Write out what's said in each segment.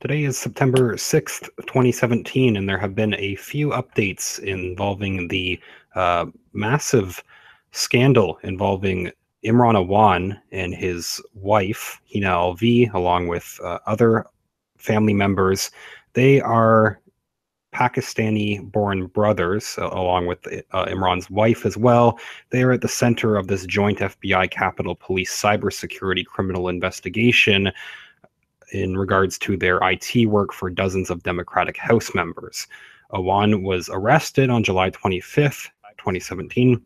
Today is September 6th, 2017, and there have been a few updates involving the massive scandal involving Imran Awan and his wife, Hina Alvi, along with other family members. They are Pakistani-born brothers, along with Imran's wife as well. They are at the center of this joint FBI Capitol Police cybersecurity criminal investigation in regards to their IT work for dozens of Democratic House members. Awan was arrested on July 25th, 2017,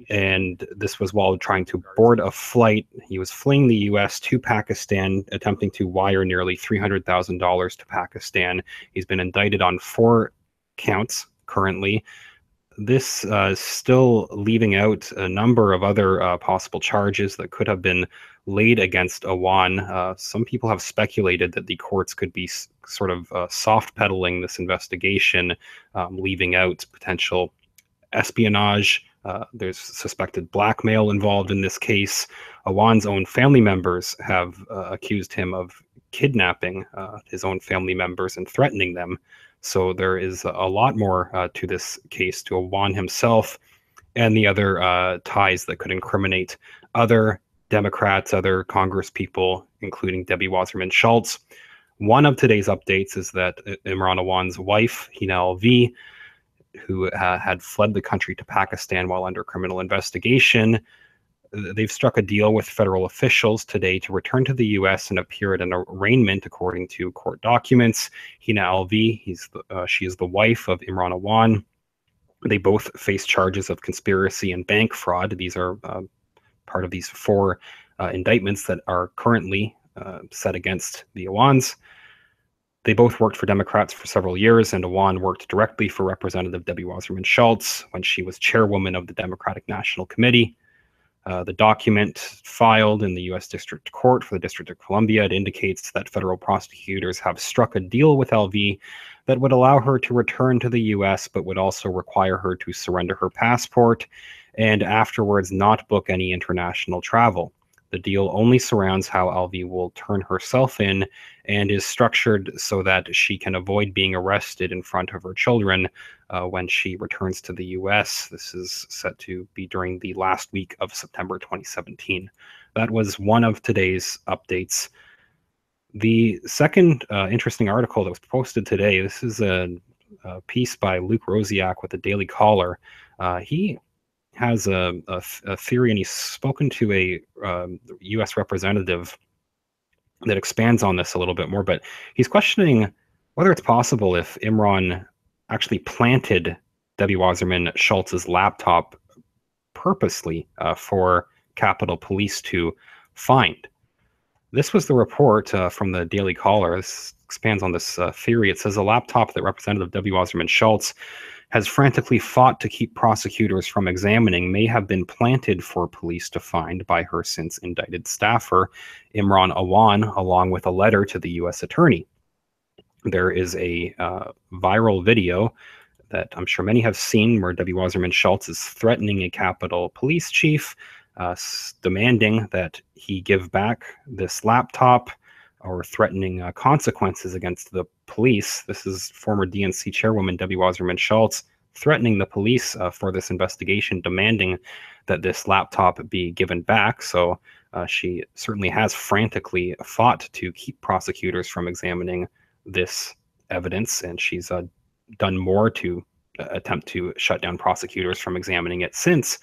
and this was while trying to board a flight. He was fleeing the U.S. to Pakistan, attempting to wire nearly $300,000 to Pakistan. He's been indicted on 4 counts currently. This still leaving out a number of other possible charges that could have been laid against Awan. Some people have speculated that the courts could be sort of soft pedaling this investigation, leaving out potential espionage. There's suspected blackmail involved in this case. Awan's own family members have accused him of kidnapping his own family members and threatening them. So there is a lot more to this case, to Awan himself and the other ties that could incriminate other Democrats, other Congress people, including Debbie Wasserman Schultz. One of today's updates is that Imran Awan's wife, Hina Alvi, who had fled the country to Pakistan while under criminal investigation, they've struck a deal with federal officials today to return to the U.S. and appear at an arraignment, according to court documents. Hina Alvi, she is the wife of Imran Awan. They both face charges of conspiracy and bank fraud. These are part of these 4 indictments that are currently set against the Awans. They both worked for Democrats for several years, and Awan worked directly for Representative Debbie Wasserman Schultz when she was chairwoman of the Democratic National Committee. The document filed in the U.S. District Court for the District of Columbia, it indicates that federal prosecutors have struck a deal with LV that would allow her to return to the U.S., but would also require her to surrender her passport and afterwards not book any international travel. The deal only surrounds how Alvi will turn herself in and is structured so that she can avoid being arrested in front of her children when she returns to the U.S. This is set to be during the last week of September 2017. That was one of today's updates. The second interesting article that was posted today, this is a piece by Luke Rosiak with the Daily Caller. He has a theory, and he's spoken to a U.S. representative that expands on this a little bit more, but he's questioning whether it's possible if Imran actually planted Debbie Wasserman Schultz's laptop purposely for Capitol Police to find. This was the report from the Daily Caller. This expands on this theory. It says a laptop that Representative Debbie Wasserman Schultz has frantically fought to keep prosecutors from examining may have been planted for police to find by her since indicted staffer, Imran Awan, along with a letter to the U.S. attorney. There is a viral video that I'm sure many have seen where Debbie Wasserman Schultz is threatening a Capitol Police chief, demanding that he give back this laptop, or threatening consequences against the police. This is former DNC chairwoman Debbie Wasserman Schultz threatening the police for this investigation, demanding that this laptop be given back. So she certainly has frantically fought to keep prosecutors from examining this evidence, and she's done more to attempt to shut down prosecutors from examining it since.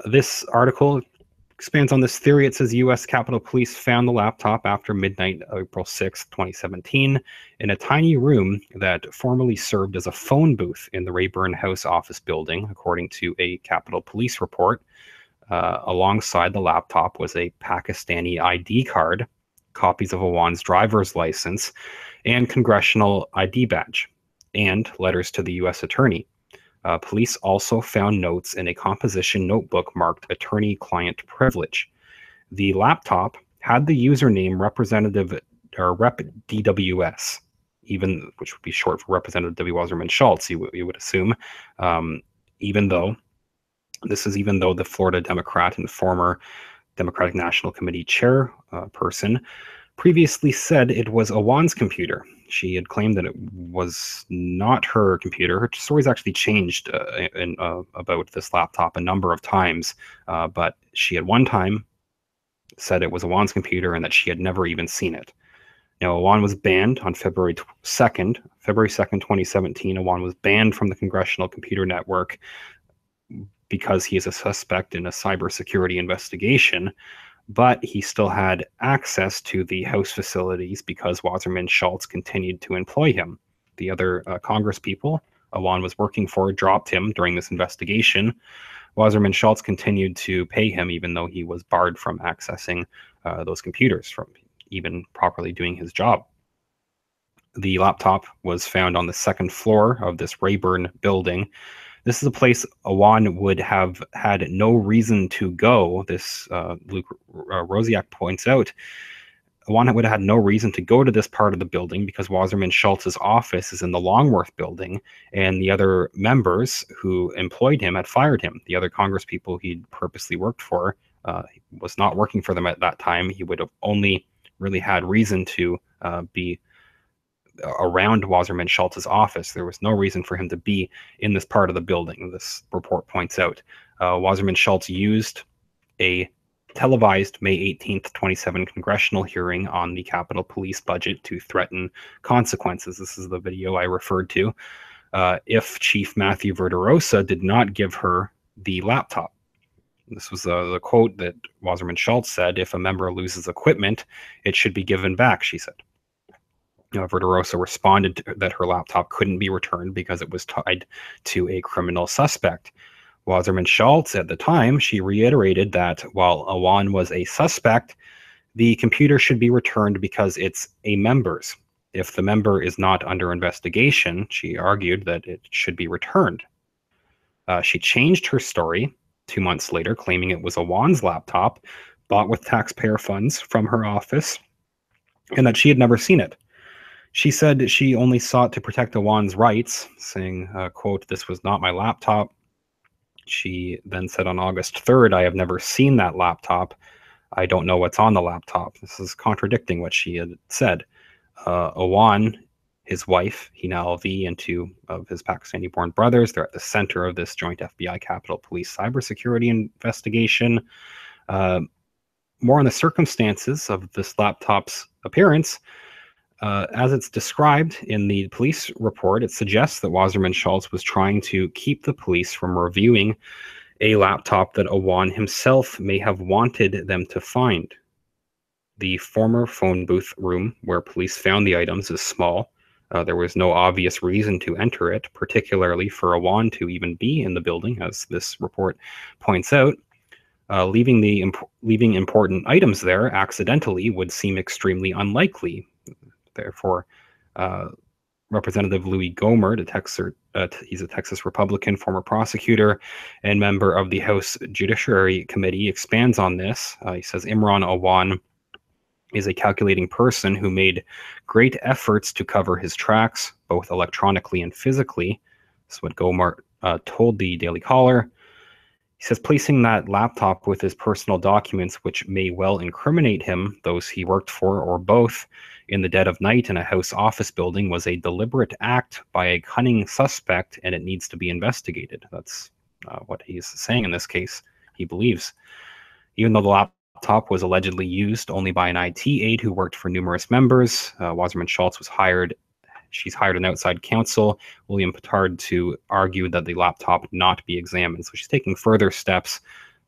This article expands on this theory. It says U.S. Capitol Police found the laptop after midnight, April 6, 2017, in a tiny room that formerly served as a phone booth in the Rayburn House office building, according to a Capitol Police report. Alongside the laptop was a Pakistani ID card, copies of Awan's driver's license, and congressional ID badge, and letters to the U.S. attorney. Police also found notes in a composition notebook marked attorney-client privilege. The laptop had the username Representative or Rep DWS, which would be short for Representative Debbie Wasserman Schultz, you would assume, even though the Florida Democrat and former Democratic National Committee chairperson previously said it was Awan's computer. She had claimed that it was not her computer. Her story's actually changed about this laptop a number of times, but she had one time said it was Awan's computer and that she had never even seen it. Now, Awan was banned on February 2nd, 2017. Awan was banned from the Congressional Computer Network because he is a suspect in a cybersecurity investigation, but he still had access to the House facilities because Wasserman Schultz continued to employ him. The other Congress people Awan was working for dropped him during this investigation. Wasserman Schultz continued to pay him even though he was barred from accessing those computers, from even properly doing his job. The laptop was found on the second floor of this Rayburn building. This is a place Awan would have had no reason to go. This Luke Rosiak points out. Awan would have had no reason to go to this part of the building because Wasserman Schultz's office is in the Longworth building, and the other members who employed him had fired him. The other Congress people he'd purposely worked for was not working for them at that time. He would have only really had reason to be around Wasserman Schultz's office. There was no reason for him to be in this part of the building, this report points out. Wasserman Schultz used a televised May 18th, 2017 congressional hearing on the Capitol Police budget to threaten consequences. This is the video I referred to. If Chief Matthew Verderosa did not give her the laptop. This was the quote that Wasserman Schultz said, "If a member loses equipment, it should be given back," she said. Verderosa responded that her laptop couldn't be returned because it was tied to a criminal suspect. Wasserman Schultz, at the time, she reiterated that while Awan was a suspect, the computer should be returned because it's a member's. If the member is not under investigation, she argued that it should be returned. She changed her story 2 months later, claiming it was Awan's laptop, bought with taxpayer funds from her office, and that she had never seen it. She said she only sought to protect Awan's rights, saying, quote, "This was not my laptop." She then said on August 3rd, "I have never seen that laptop. I don't know what's on the laptop." This is contradicting what she had said. Awan, his wife, Hina Alvi, and two of his Pakistani-born brothers, they're at the center of this joint FBI Capitol Police cybersecurity investigation. More on the circumstances of this laptop's appearance. As it's described in the police report, it suggests that Wasserman Schultz was trying to keep the police from reviewing a laptop that Awan himself may have wanted them to find. The former phone booth room where police found the items is small. There was no obvious reason to enter it, particularly for Awan to even be in the building, as this report points out. Leaving important items there accidentally would seem extremely unlikely. Therefore, Representative Louie Gohmert, he's a Texas Republican, former prosecutor, and member of the House Judiciary Committee, expands on this. He says Imran Awan is a calculating person who made great efforts to cover his tracks, both electronically and physically. That's what Gohmert told the Daily Caller. He says placing that laptop with his personal documents, which may well incriminate him, those he worked for, or both, in the dead of night in a House office building was a deliberate act by a cunning suspect, and it needs to be investigated. That's what he's saying in this case, he believes. Even though the laptop was allegedly used only by an IT aide who worked for numerous members, Wasserman Schultz was hired. She's hired an outside counsel, William Petard, to argue that the laptop not be examined. So she's taking further steps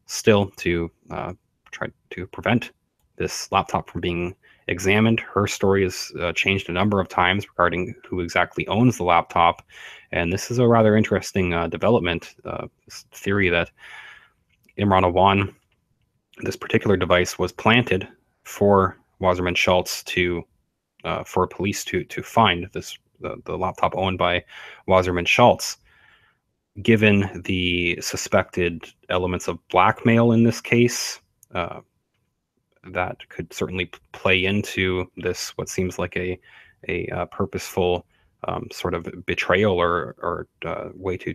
still to try to prevent this laptop from being examined. Her story has changed a number of times regarding who exactly owns the laptop. And this is a rather interesting development, this theory that Imran Awan, this particular device, was planted for Wasserman Schultz to for police to find the laptop owned by Wasserman Schultz. Given the suspected elements of blackmail in this case, that could certainly play into this, what seems like a purposeful sort of betrayal or way to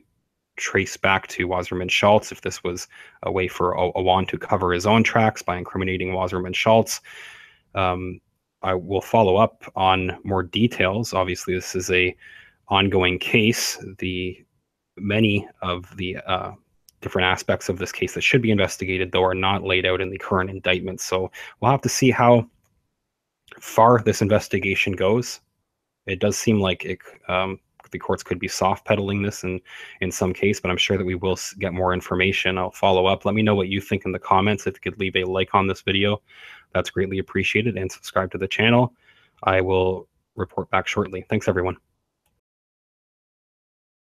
trace back to Wasserman Schultz, if this was a way for Awan to cover his own tracks by incriminating Wasserman Schultz. I will follow up on more details. Obviously, this is a ongoing case. Many of the different aspects of this case that should be investigated, though, are not laid out in the current indictment. So we'll have to see how far this investigation goes. It does seem like the courts could be soft pedaling this in some case, but I'm sure that we will get more information. I'll follow up. Let me know what you think in the comments. If you could leave a like on this video, that's greatly appreciated, and subscribe to the channel. I will report back shortly. Thanks, everyone.